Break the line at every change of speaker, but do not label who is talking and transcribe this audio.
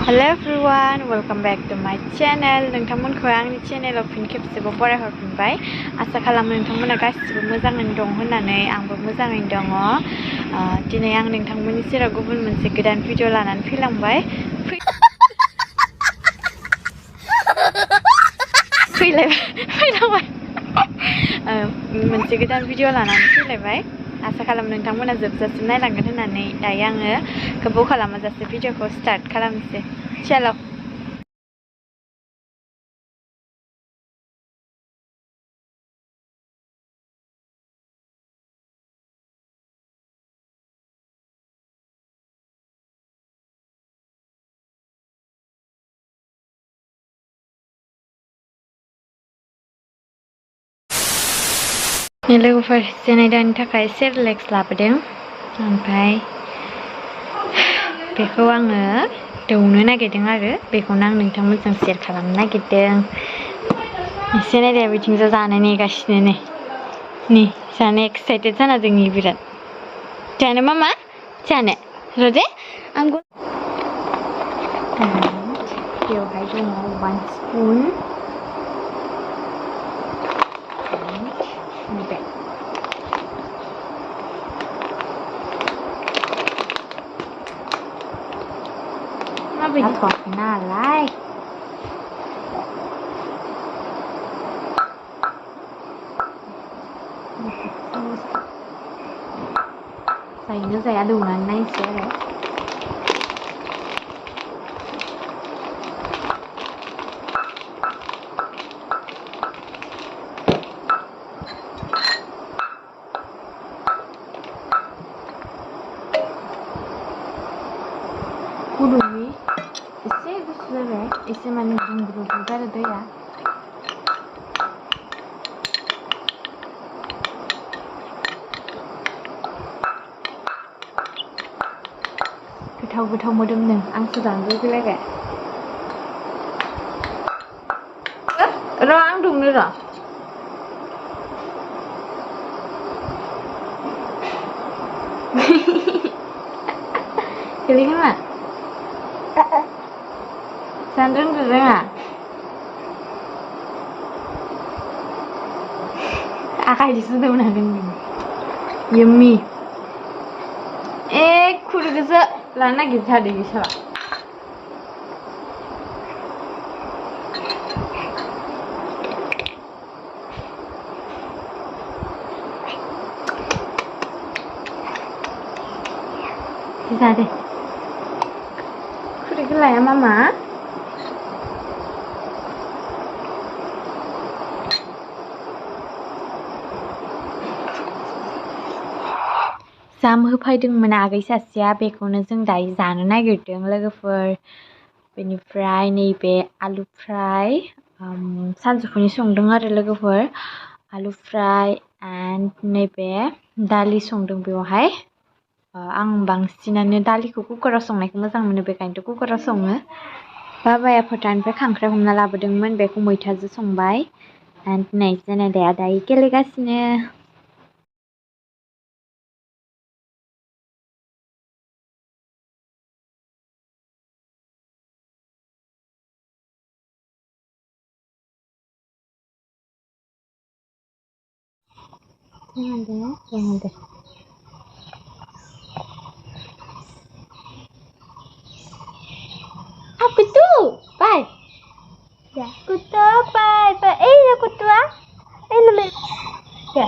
Hello everyone, welcome back to my channel. नोंथांमोनखौ आंनि चेनेलाव फिन खेबसेबाव बरायहरफिनबाय। आसा खालामो नोंथांमोना गासिबो मोजाङैनो दं होननानै आंबो मोजाङैनो दङ। दिनै आं नोंथांमोननि सेराव गुबुन मोनसे गोदान भिडिअ लानानै फैलांबाय। फैलांबाय मोनसे गोदान भिडिअ लानानै फैलायबाय। आसा खालामो नोंथांमोना जोबजासिम नायलांगोन होननानै दायो आङो गोबाव खालामाजासे भिडिअखौ स्टार्ट खालामनोसै। चलो लोगोफोर जेनायदानि थाखाय सेरेलेक्स लाबोदों, ओमफ्राय बेखौ आङो दौनो नागिरदों आरो बेखौनो आं नोंथांमोनजों शेयार खालामनो नागिरदों। जेनायदाया बिथिंजाय जानो नेगासिनो नै जानो एक्साइटेड जाना दं बिराद। जानो मामा जानो रदे आं बेवहाय दङ 1 स्पुन जाथ'वाखै नालाय जायोना जाया दौनानै नायनोसै आरो गुदुंनि एसे गुसु जाबाय, एसे माने दुंब्रुद आरो दैया। गोथाव गोथाव मोदोमदों, आंसो जानो लुगैलायबाय। र' आं दौनो र' गोलैगोन मा जानो रोंदो रोङा आखाइजोंसो दौनांगोन यम्मी। खुरैखौसो लानो नागिरथारदों बे साला। जादे खुरैखौ लाया मामा। जाम होफैदोंमोन आगै सासेया, बेखौनो जों दायो जानो नागिरदों लोगोफोर। बेनिफ्राय नैबे आलु फ्राय सानजौफुनि संदों आरो लोगोफोर। आलु फ्राय एन्ड नैबे दालि संदों बेवहाय। आं बांसिनानो दालिखौ कुकाराव संनायखौ मोजां मोनो, बेखायनोथ' कुकाराव सङो। बाबाया फोथारनिफ्राय खांख्राइ हमना लाबोदोंमोन, बेखौ मैथाजों संबाय। एन्ड नै जेनायदाया दायो गेलेगासिनो। Jangan deh. Apa tu? Pai. Ya, kutu pai. Pai, ya kutu ah. Nama. Ya.